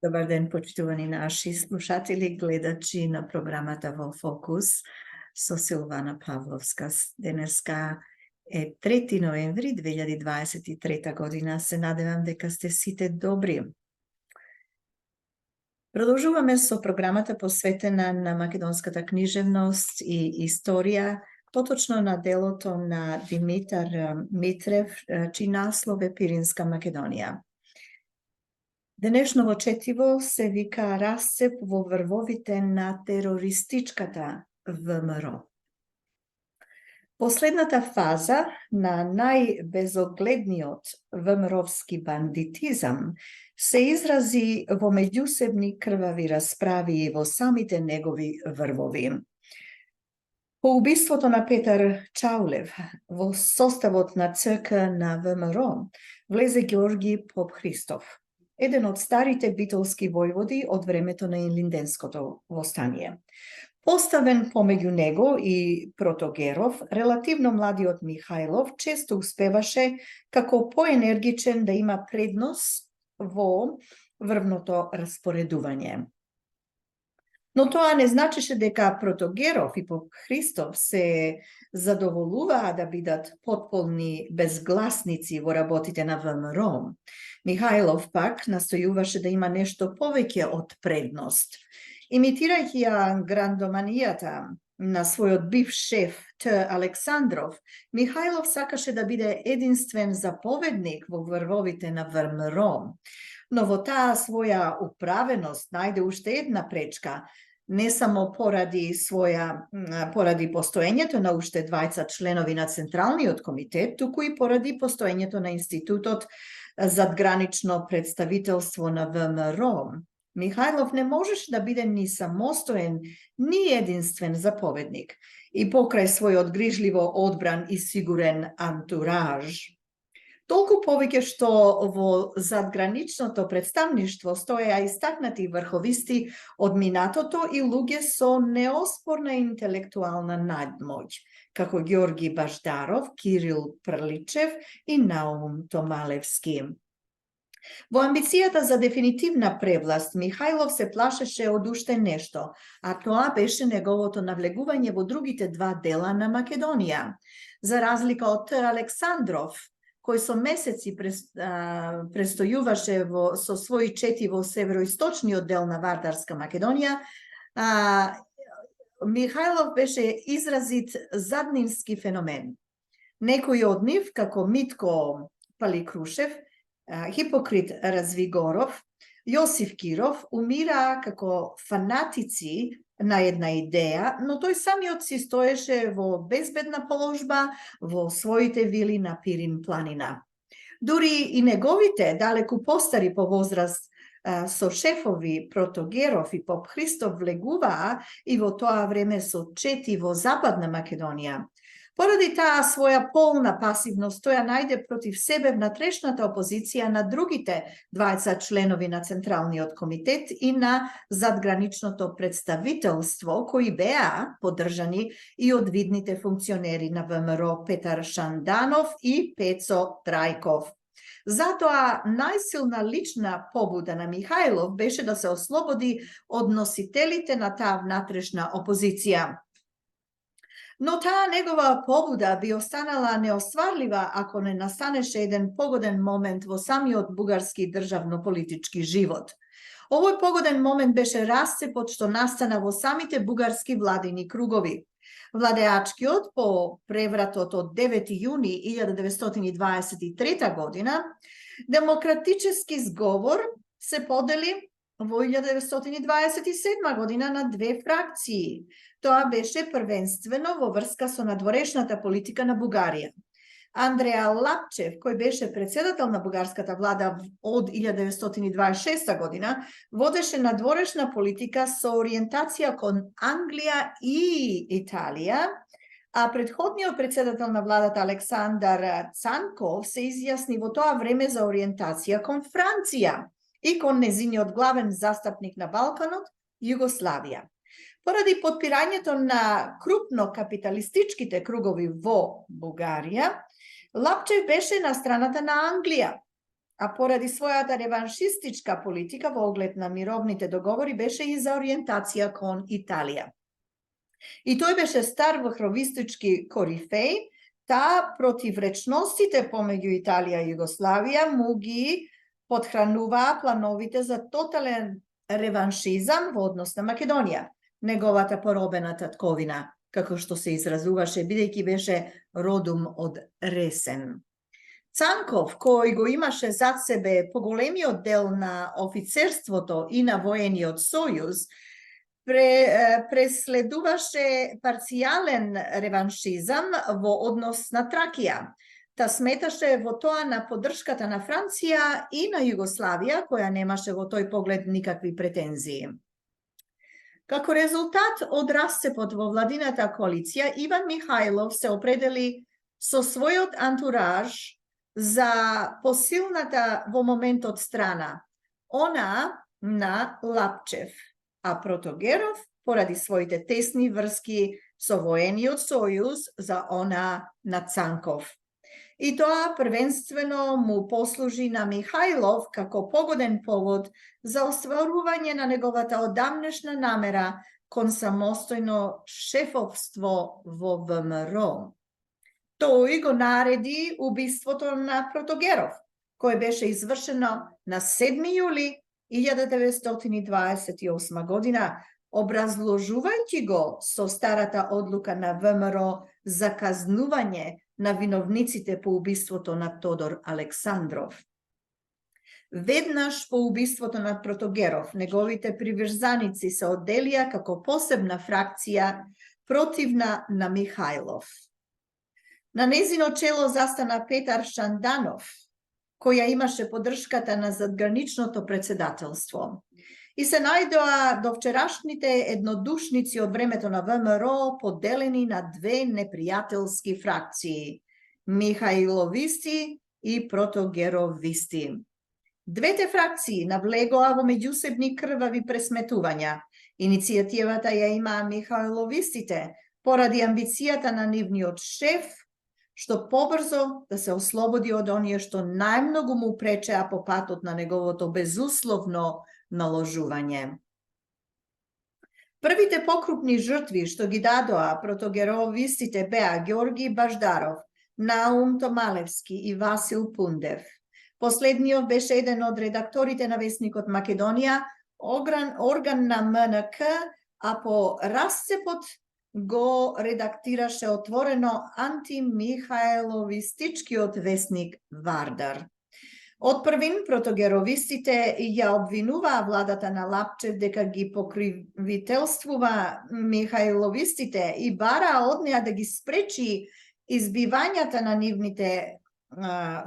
Добар ден, почитувани наши слушатели, гледачи на програмата во Фокус со Силвана Павловска. Денеска е 3 ноември 2023 година. Се надевам дека сте сите добри. Продолжуваме со програмата посветена на македонската книжевност и историја, поточно на делото на Димитар Митрев, чиј наслов е Пиринска Македонија. Денешново четиво се вика Расцеп во врвовите на терористичката ВМРО. Последната фаза на најбезогледниот ВМРО-вски бандитизам се изрази во меѓусебни крвави расправи во самите негови врвови. По убиството на Петар Чаулев во составот на ЦК на ВМРО влезе Георги Попхристов, еден од старите битолски војводи од времето на Илинденското востание. Поставен помеѓу него и Протогеров, релативно младиот Михајлов често успеваше како поенергичен да има предност во врвното распоредување. Но тоа не значеше дека Протогеров и Попхристов се задоволуваа да бидат потполни безгласници во работите на ВМРО. Михајлов пак настојуваше да има нешто повеќе од предност. Имитирајќи ја грандоманијата на својот бивш шеф Т. Александров, Михајлов сакаше да биде единствен заповедник во врвовите на ВМРО. Но во таа своја управеност најде уште една пречка, не само поради постоењето на уште двајца членови на Централниот комитет, туку и поради постоењето на институтот задгранично представителство на ВМРО. Михајлов не можеше да биде ни самостоен, ни единствен заповедник и покрај својот грижливо одбран и сигурен антураж. Толку повеќе што во задграничното представништво стоеа истакнати врховисти од минатото и луѓе со неоспорна интелектуална надмоќ, како Ѓорги Баждаров, Кирил Прличев и Наум Томалевски. Во амбицијата за дефинитивна превласт, Михајлов се плашеше од уште нешто, а тоа беше неговото навлегување во другите два дела на Македонија. За разлика од Александров, кој со месеци престојуваше со своји чети во североисточниот дел на Вардарска Македонија, Михајлов беше изразит заднински феномен. Некои од нив, како Митко Паликрушев, Хипокрит Развигоров, Јосиф Киров, умираа како фанатици на една идеја, но тој самиот си стоеше во безбедна положба во своите вили на Пирин планина. Дури и неговите, далеку постари по возраст со шефови Протогеров и Попхристов влегуваа и во тоа време со чети во Западна Македонија. Поради таа своја полна пасивност, тој ја најде против себе внатрешната опозиција на другите двајца членови на Централниот комитет и на задграничното представителство, кои беа поддржани и од видните функционери на ВМРО Петар Шанданов и Пецо Трајков. Затоа најсилна лична побуда на Михајлов беше да се ослободи од носителите на таа внатрешна опозиција. Но таа негова побуда би останала неостварлива ако не настанеше еден погоден момент во самиот бугарски државно-политички живот. Овој погоден момент беше расцепот што настана во самите бугарски владини кругови. Владеачкиот по превратот од 9 јуни 1923 година демократически зговор се подели во 1927 година на две фракции. Тоа беше првенствено во врска со надворешната политика на Бугарија. Андреа Лапчев, кој беше председател на бугарската влада од 1926 година, водеше надворешна политика со ориентација кон Англија и Италија, а предходниот председател на владата Александар Цанков се изјасни во тоа време за ориентација кон Франција и кон незиниот главен застапник на Балканот, Југославија. Поради подпирањето на крупно капиталистичките кругови во Бугарија, Лапчев беше на страната на Англија. а поради својата реваншистичка политика во оглед на мировните договори беше и за ориентација кон Италија. И тој беше стар врховистички корифеј, таа противречностите помеѓу Италија и Југославија му ги подхрануваа плановите за тотален реваншизам во однос на Македонија, неговата поробена татковина, како што се изразуваше, бидејќи беше родум од Ресен. Цанков, кој го имаше зад себе поголемиот дел на офицерството и на воениот сојуз, преследуваше парцијален реваншизам во однос на Тракија. Та сметаше во тоа на поддршката на Франција и на Југославија, која немаше во тој поглед никакви претензии. Како резултат од расцепот во владината коалиција, Иван Михајлов се определи со својот антураж за посилната во моментот страна, она на Лапчев, а Протогеров поради своите тесни врски со воениот сојуз за она на Цанков. И тоа првенствено му послужи на Михајлов како погоден повод за остварување на неговата одамнешна намера кон самостојно шефовство во ВМРО. Тој го нареди убиството на Протогеров, кое беше извршено на 7 јули 1928 година, образложувајќи го со старата одлука на ВМРО за казнување на виновниците по убиството на Тодор Александров. Веднаш по убиството на Протогеров, неговите приврзаници се одделија како посебна фракција противна на Михајлов. На незино чело застана Петар Шанданов, која имаше поддршката на задграничното председателство. И се најдоа до вчерашните еднодушници од времето на ВМРО поделени на две непријателски фракции – Михајловисти и Протогеровисти. Двете фракции навлегоа во меѓусебни крвави пресметувања. Иницијативата ја имаа Михајловистите поради амбицијата на нивниот шеф, што побрзо да се ослободи од оние што најмногу му пречеа по патот на неговото безусловно наложување. Првите покрупни жртви што ги дадоа протогеровистите беа Ѓорги Баждаров, Наум Томалевски и Васил Пундев. Последниот беше еден од редакторите на весникот Македонија, орган на МНК, а по расцепот го редактираше отворено антимихајловистичкиот весник Вардар. Од првин протогеровистите ја обвинуваа владата на Лапчев дека ги покривителствува михајловистите и бараа од неа да ги спречи избивањата на нивните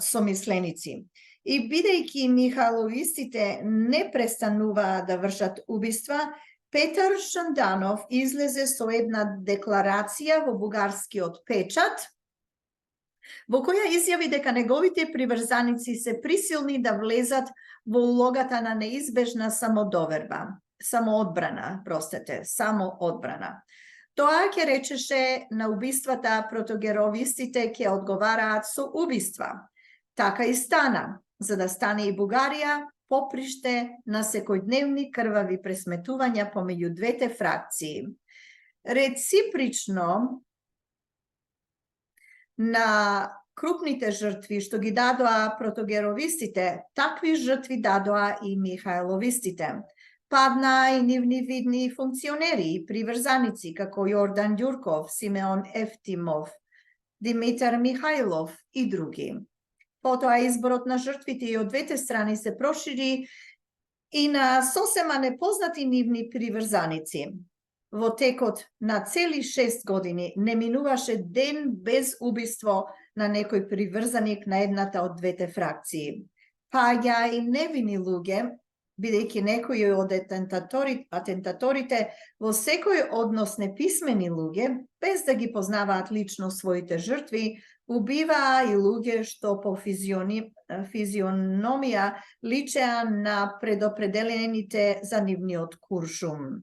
somисленици. И бидејќи михајловистите не престануваа да вршат убиства, Петар Шанданов излезе со една декларација во бугарскиот печат, во која изјави дека неговите приврзаници се присилни да влезат во улогата на неизбежна самоодбрана. Тоа ќе речеше на убиствата протогеровистите ќе одговараат со убиства. Така и стана, за да стане и Бугарија поприште на секојдневни крвави пресметувања помеѓу двете фракции. Реципрично на крупните жртви што ги дадоа протогеровистите, такви жртви дадоа и михајловистите. Паднаа и нивни видни функционери и приврзаници како Јордан Ѓурков, Симеон Ефтимов, Димитар Михајлов и други. Потоа изборот на жртвите и од двете страни се прошири и на сосема непознати нивни приврзаници. Во текот на цели 6 години не минуваше ден без убиство на некој приврзаник на едната од двете фракции. Паѓа и невини луѓе, бидејќи некои од атентаторите во секој однос неписмени луѓе, без да ги познаваат лично своите жртви, убиваа и луѓе што по физиономија личеа на предопределените за нивниот куршум.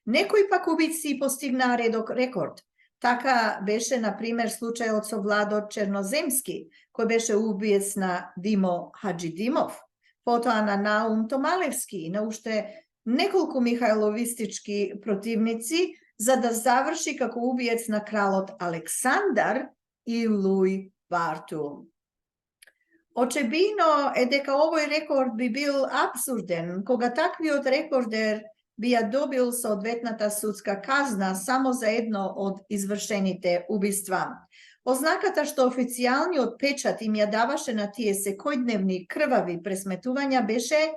Некои пак убици постигнаа рекорд. Така беше, на пример, случајот со Владо Черноземски, кој беше убиец на Димо Хаджидимов, потоа на Наум Томалевски и на уште неколку михајловистички противници, за да заврши како убиец на кралот Александар и Луј Барту. Очебино е дека овој рекорд би бил абсурден, кога таквиот рекордер би ја добил соодветната судска казна само за едно од извршените убиства. Ознаката што официјалниот печат им ја даваше на тие секојдневни крвави пресметувања беше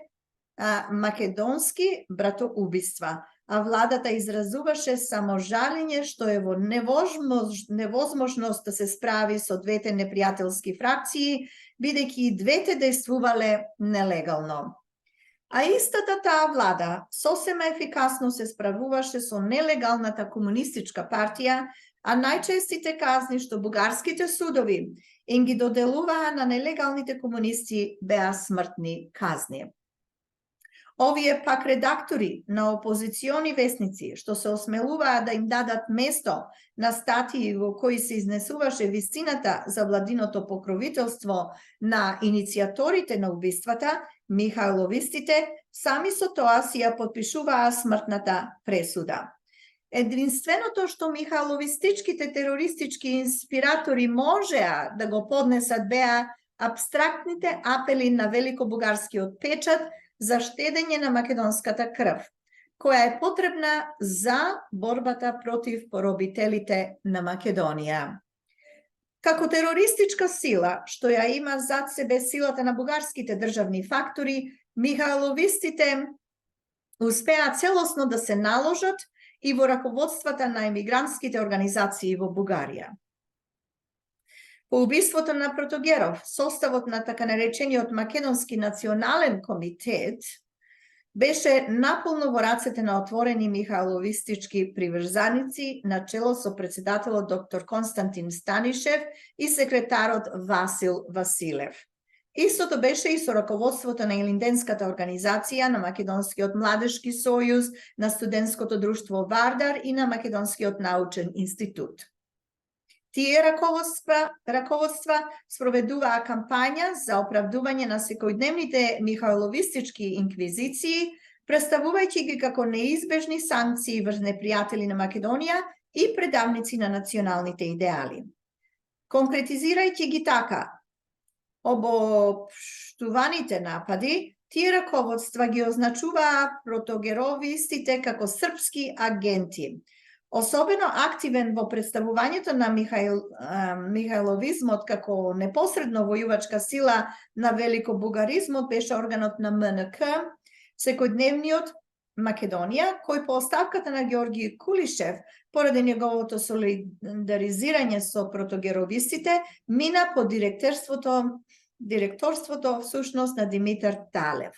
македонски братоубиства, а владата изразуваше само жалење што е во невозможност да се справи со двете непријателски фракции, бидејќи и двете действувале нелегално. А истата таа влада сосема ефикасно се справуваше со нелегалната комунистичка партија, а најчестите казни што бугарските судови им ги доделуваа на нелегалните комунисти беа смртни казни. Овие пак редактори на опозициони весници, што се осмелуваа да им дадат место на статии во кои се изнесуваше вистината за владиното покровителство на иницијаторите на убиствата, михајловистите, сами со тоа си ја подпишуваа смртната пресуда. Единственото што михајловистичките терористички инспиратори можеа да го поднесат беа абстрактните апели на великобугарскиот печат за штедење на македонската крв, која е потребна за борбата против поробителите на Македонија. Како терористичка сила, што ја има зад себе силата на бугарските државни фактори, михајловистите успеа целосно да се наложат и во раководствата на емигрантските организации во Бугарија. По убиството на Протогеров, составот на така наречениот Македонски национален комитет беше наполно во рацете на отворени михајловистички приврзаници, начело со председателот доктор Константин Станишев и секретарот Васил Василев. Истото беше и со раководството на Илинденската организација, на Македонскиот младешки сојуз, на студентското друштво Вардар и на Македонскиот научен институт. Тие раководства спроведуваа кампања за оправдување на секојдневните михајловистички инквизиции, представувајќи ги како неизбежни санкции врз непријатели на Македонија и предавници на националните идеали. Конкретизирајќи ги така, обоштуваните напади, тие раководства ги означуваа протогеровистите како српски агенти. Особено активен во представувањето на михајловизмот како непосредно војувачка сила на великобугаризмот беше органот на МНК, секојдневниот Македонија, кој по оставката на Георги Кулишев, поради неговото солидаризирање со протогеровистите, мина под директорството всушност на Димитар Талев.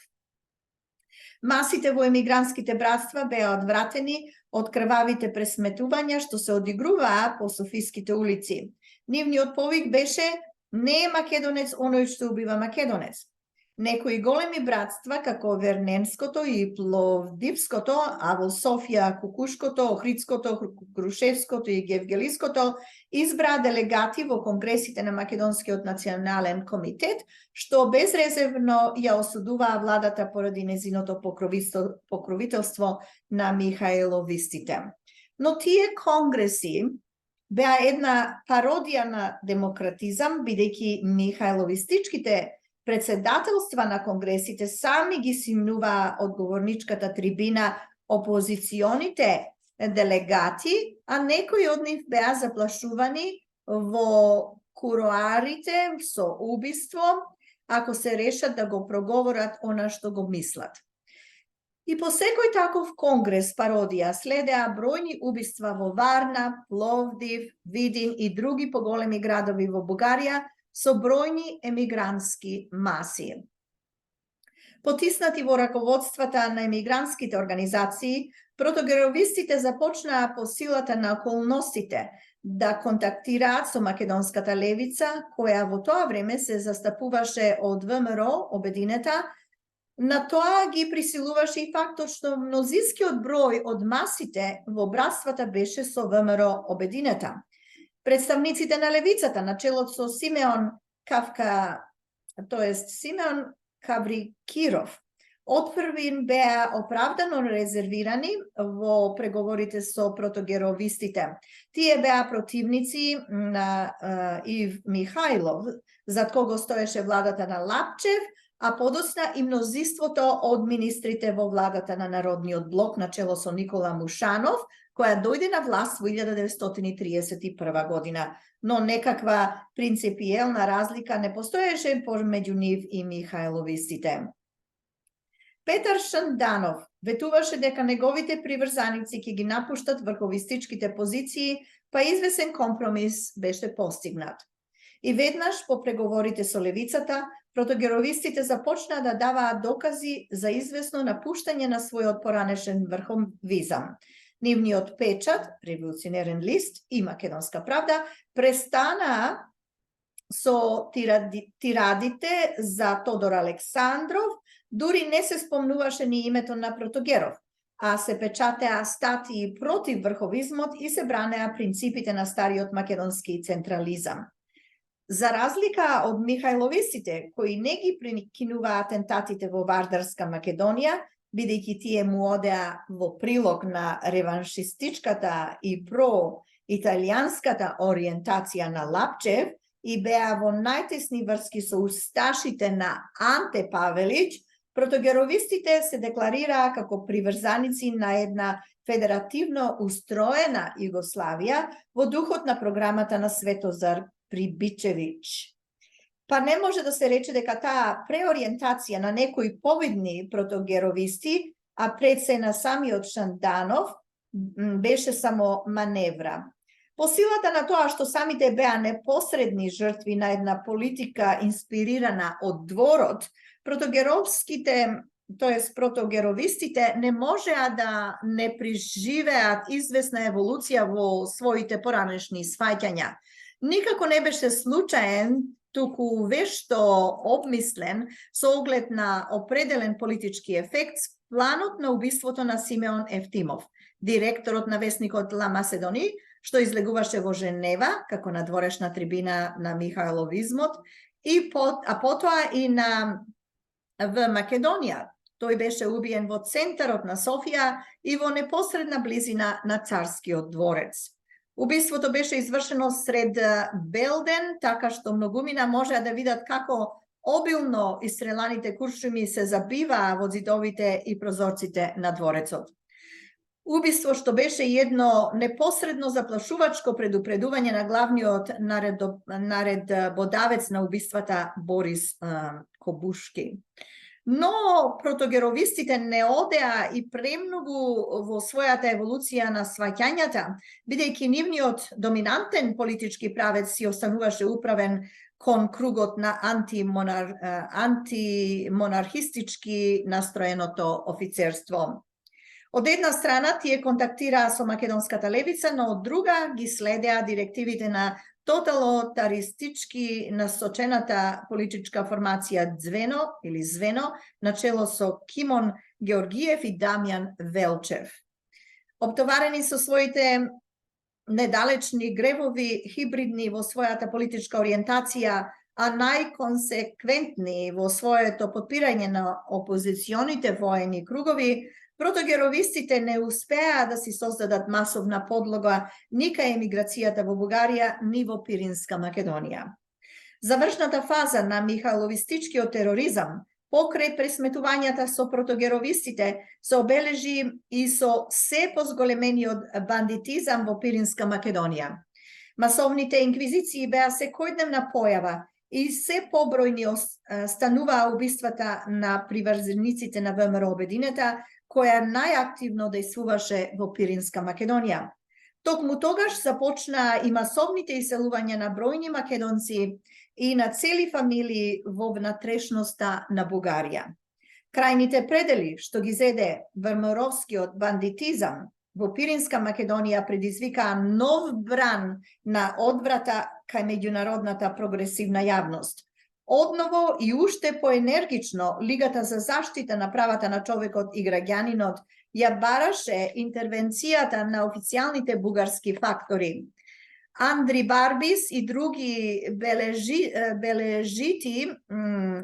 Масите во емигрантските братства беа одвратени од крвавите пресметувања што се одигруваа по софиските улици. Нивниот повик беше "Не е македонец оној што убива македонец". Некои големи братства, како Верненското и Пловдивското, а во Софија Кукушкото, Охридското, Крушевското и Гевгелиското, избраа делегати во конгресите на Македонскиот национален комитет, што безрезервно ја осудуваа владата поради незиното покровителство на михајловистите. Но тие конгреси беа една пародија на демократизам, бидејќи михајловистичките председателства на конгресите сами ги симнуваа одговорничката трибина опозиционите делегати, а некои од нив беа заплашувани во куроарите со убиство, ако се решат да го проговорат она што го мислат. И по секој таков конгрес пародија следеа бројни убиства во Варна, Пловдив, Видин и други поголеми градови во Бугарија, со бројни емигрантски маси. Потиснати во раководствата на емигрантските организации, протогеровистите започнаа по силата на околностите да контактираат со македонската левица, која во тоа време се застапуваше од ВМРО, Обединета. На тоа ги присилуваше и фактот што мнозинскиот број од масите во братствата беше со ВМРО, Обединета. Представниците на левицата, на челот со Симеон Симеон Каврикиров, отпрвин беа оправдано резервирани во преговорите со протогеровистите. Тие беа противници на Ив Михајлов, зад кого стоеше владата на Лапчев, а подоцна и мнозинството од министрите во владата на Народниот блок на чело со Никола Мушанов, која дојде на власт во 1931 година. Но некаква принципиелна разлика не постоеше помеѓу нив и Михајловистите. Петар Шанданов ветуваше дека неговите приврзаници ќе ги напуштат врховистичките позиции, па извесен компромис беше постигнат. И веднаш по преговорите со левицата, протогеровистите започнаа да даваат докази за известно напуштање на својот поранешен врховизам. Нивниот печат, Револуционерен лист и Македонска правда, престанаа со тирадите за Тодор Александров, дури не се спомнуваше ни името на Протогеров, а се печатеа статии против врховизмот и се бранеа принципите на стариот македонски централизам. За разлика од Михајловистите, кои не ги прекинуваа атентатите во Вардарска Македонија, бидејќи тие му одеа во прилог на реваншистичката и про-италијанската ориентација на Лапчев и беа во најтесни врски со усташите на Анте Павелич, протогеровистите се декларираа како приврзаници на една федеративно устроена Југославија во духот на програмата на Светозар Прибичевич. Па не може да се рече дека таа преориентација на некои повидни протогеровисти, а пред се на самиот Шанданов, беше само маневра. По силата на тоа што самите беа непосредни жртви на една политика инспирирана од дворот, протогеровистите не можеа да не преживеат известна еволуција во своите поранешни сваќања. Никако не беше случаен, туку вешто обмислен со оглед на определен политички ефект планот на убиството на Симеон Евтимов, директорот на весникот Ла Маседони, што излегуваше во Женева како надворешна трибина на Михајловизмот, а потоа и в Македонија. Тој беше убиен во центарот на Софија и во непосредна близина на Царскиот дворец. Убиството беше извршено сред Белден, така што многумина можеа да видат како обилно истреланите куршуми се забиваа во зидовите и прозорците на дворецот. Убиство што беше едно непосредно заплашувачко предупредување на главниот наредбодавец на убиствата Борис Кобушки. Но протогеровистите не одеа и премногу во својата еволуција на сваќањата, бидејќи нивниот доминантен политички правец си остануваше управен кон кругот на антимонархистички настроеното офицерство. Од една страна тие контактираа со македонската левица, но од друга ги следеа директивите на тоталитаристички насочената политичка формација Звено, начело со Кимон Георгиев и Дамјан Велчев. Оптоварени со своите недалечни гревови, хибридни во својата политичка ориентација, а најконсеквентни во своето подпирање на опозиционите воени кругови, протогеровистите не успеа да си создадат масовна подлога ни кај емиграцијата во Бугарија, ни во Пиринска Македонија. Завршната фаза на михајловистичкиот тероризам покрај пресметувањата со протогеровистите се обележи и со се позголемениот бандитизам во Пиринска Македонија. Масовните инквизиции беа секојдневна појава и се побројни стануваа убиствата на приврзениците на ВМРО Обединета, која најактивно дејствуваше во Пиринска Македонија. Токму тогаш започнаа и масовните иселувања на бројни македонци и на цели фамилии во внатрешноста на Бугарија. Крајните предели што ги зеде ВМРО-вскиот бандитизам во Пиринска Македонија предизвикаа нов бран на одврата кај меѓународната прогресивна јавност. Одново и уште поенергично Лигата за заштита на правата на човекот и граѓанинот ја бараше интервенцијата на официјалните бугарски фактори. Андри Барбис и други бележити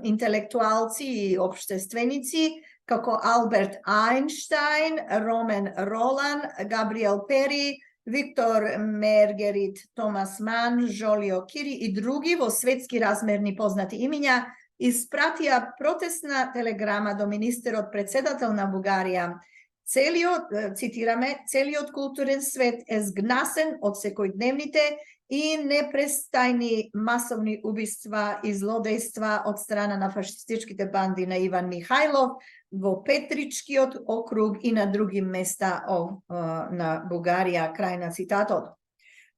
интелектуалци и обштественици, како Алберт Айнштайн, Ромен Ролан, Габриел Пери, Виктор Мергерит, Томас Ман, Жолио Кири и други во светски размерни познати имиња, испратија протестна телеграма до министерот председател на Бугарија. Целиот културен свет е сгнасен од секојдневните и непрестајни масовни убиства и злодејства од страна на фашистичките банди на Иван Михајлов во Петричкиот округ и на други места на Бугарија, крај на цитатот.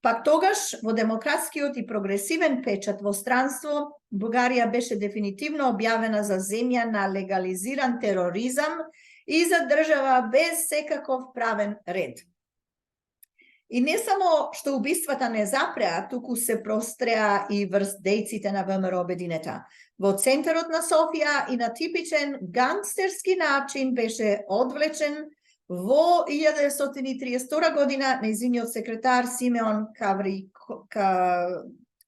Пак тогаш, во демократскиот и прогресивен печат во странство, Бугарија беше дефинитивно објавена за земја на легализиран тероризам и за држава без секаков правен ред. И не само што убиствата не запреа, туку се простреа и врз дејците на ВМРО Обединета. Во центарот на Софија и на типичен гангстерски начин беше одвлечен во 1932 година нејзиниот секретар Симеон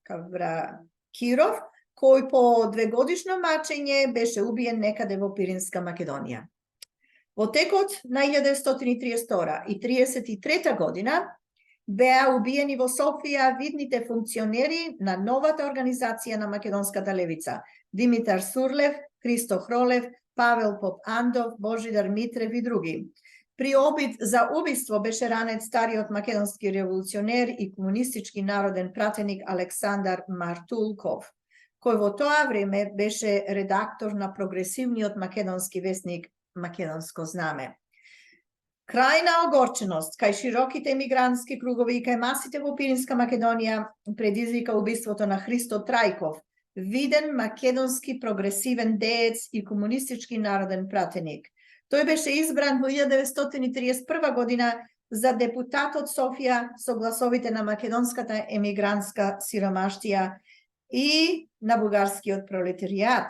Кавракиров, кој по 2-годишно мачење беше убиен некаде во Пиринска Македонија. Во текот на 1932 и 1933 година беа убиени во Софија видните функционери на новата организација на македонската левица: Димитар Сурлев, Христо Хролев, Павел Поп-Андов, Божидар Митрев и други. При обид за убиство беше ранет стариот македонски револуционер и комунистички народен пратеник Александар Мартулков, кој во тоа време беше редактор на прогресивниот македонски весник Македонско знаме. Крајна огорченост кај широките емигрантски кругови и кај масите во Пиринска Македонија предизвика убиството на Христо Трајков, виден македонски прогресивен деец и комунистички народен пратеник. Тој беше избран во 1931 година за депутат од Софија со гласовите на македонската емигрантска сиромаштија и на бугарскиот пролетаријат,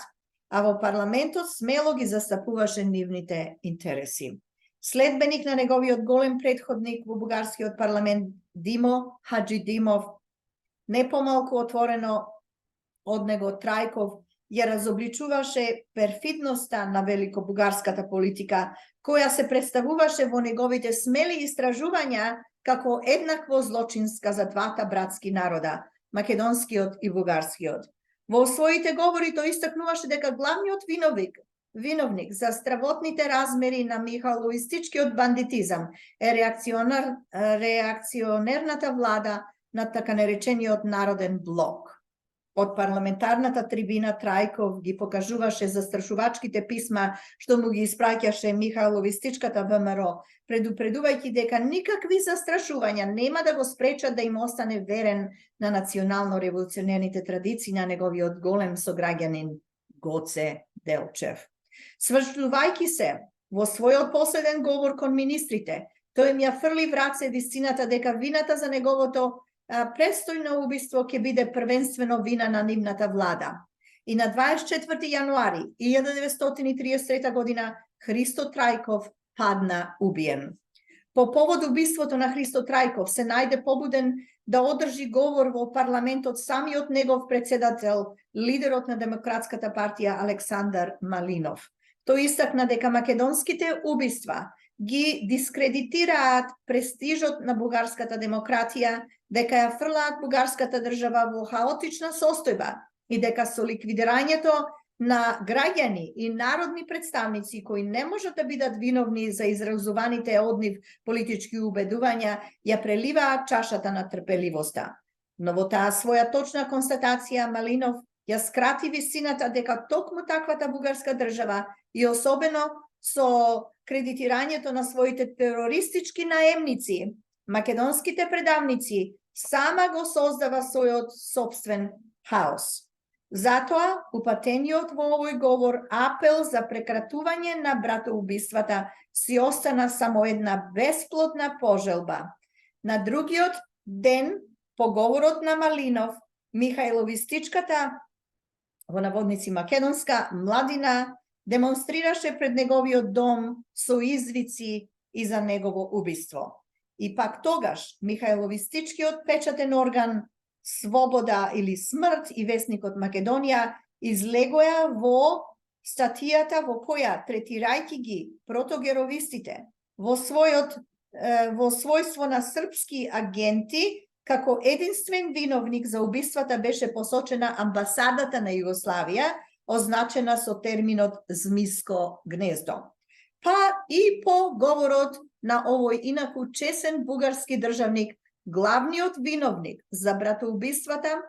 а во парламентот смело ги застапуваше нивните интереси. Следбеник на неговиот голем предходник во бугарскиот парламент Димо Хаджидимов, не помалку отворено од него Трајков, ја разобличуваше перфидноста на великобугарската политика, која се представуваше во неговите смели истражувања како еднакво злочинска за двата братски народа, македонскиот и бугарскиот. Во своите говори тој истакнуваше дека главниот виновник за стравотните размери на михайловистичкиот бандитизам е реакционерната влада на така наречениот Народен блок. Од парламентарната трибина Трајков ги покажуваше застрашувачките писма што му ги испраќаше михайловистичката ВМРО, предупредувајќи дека никакви застрашувања нема да го спречат да им остане верен на национално-револуционерните традиции на неговиот голем сограѓанин Гоце Делчев. Свршувајќи се во својот последен говор кон министрите, тој им ја фрли в раце вистината дека вината за неговото предстојно убиство ќе биде првенствено вина на нивната влада. И на 24 јануари 1933 година Христо Трајков падна убиен. По повод убиството на Христо Трајков се најде побуден да одржи говор во парламентот самиот негов председател, лидерот на Демократската партија Александар Малинов. Тој истакна дека македонските убиства ги дискредитираат престижот на бугарската демократија, дека ја фрлаат бугарската држава во хаотична состојба и дека со ликвидирањето на граѓани и народни представници кои не можат да бидат виновни за изразуваните од нив политички убедувања, ја преливаат чашата на трпеливоста. Но во таа своја точна констатација Малинов ја скрати вистината дека токму таквата бугарска држава и особено со кредитирањето на своите терористички наемници, македонските предавници, сама го создава својот собствен хаос. Затоа, упатениот во овој говор апел за прекратување на братоубиствата си остана само една бесплодна пожелба. На другиот ден, по говорот на Малинов, михайловистичката, во наводници македонска, младина демонстрираше пред неговиот дом со извици и за негово убиство. И пак тогаш Михајловистичкиот печатен орган Слобода или смрт и Весникот Македонија излегоја во статијата во која, третирајќи ги протогеровистите во својство на српски агенти, како единствен виновник за убиствата беше посочена амбасадата на Југославија, означена со терминот Змиско гнездо. Па и по говорот на овој инаку чесен бугарски државник, главниот виновник за братоубиствата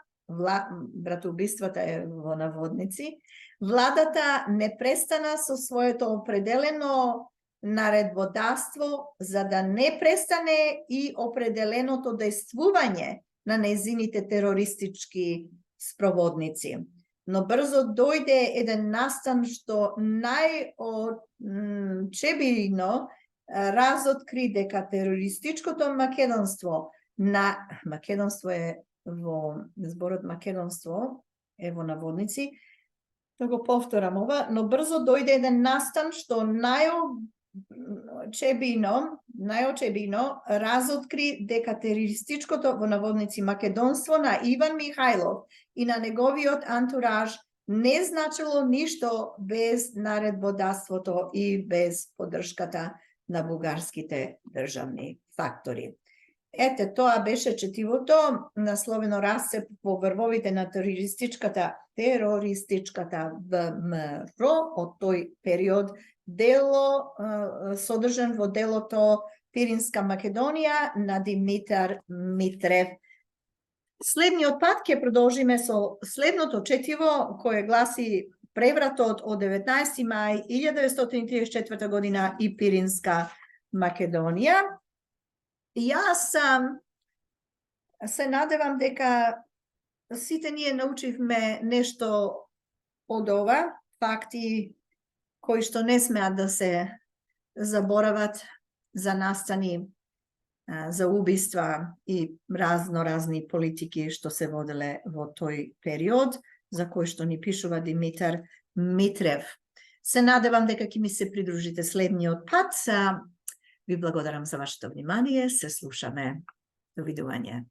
е во наводници, владата не престана со своето определено наредбодавство за да не престане и определеното дејствување на незините терористички спроводници. Но брзо дојде еден настан што најочебино разоткри дека терористичкото македонство македонство е во зборот македонство е во наводници, да го повторам ова, но брзо дојде еден настан што најочебино разоткри дека терористичкото во наводници македонство на Иван Михајлов и на неговиот антураж не значило ништо без наредбодавството и без поддршката на бугарските државни фактори. Ете, тоа беше четивото, насловено Расцеп во врвовите на терористичката ВМРО од тој период, дело содржан во делото Пиринска Македонија на Димитар Митрев. Следниот пат ќе продолжиме со следното четиво кое гласи Превратот од 19 мај 1934 година и Пиринска Македонија. Јас се надевам дека сите ние научивме нешто од ова, факти кои што не смеат да се заборават, за настани, за убиства и разни политики што се воделе во тој период, за кој што ни пишува Димитар Митрев. Се надевам дека ќе ми се придружите следниот пат. Ви благодарам за вашето внимание. Се слушаме. Довидување.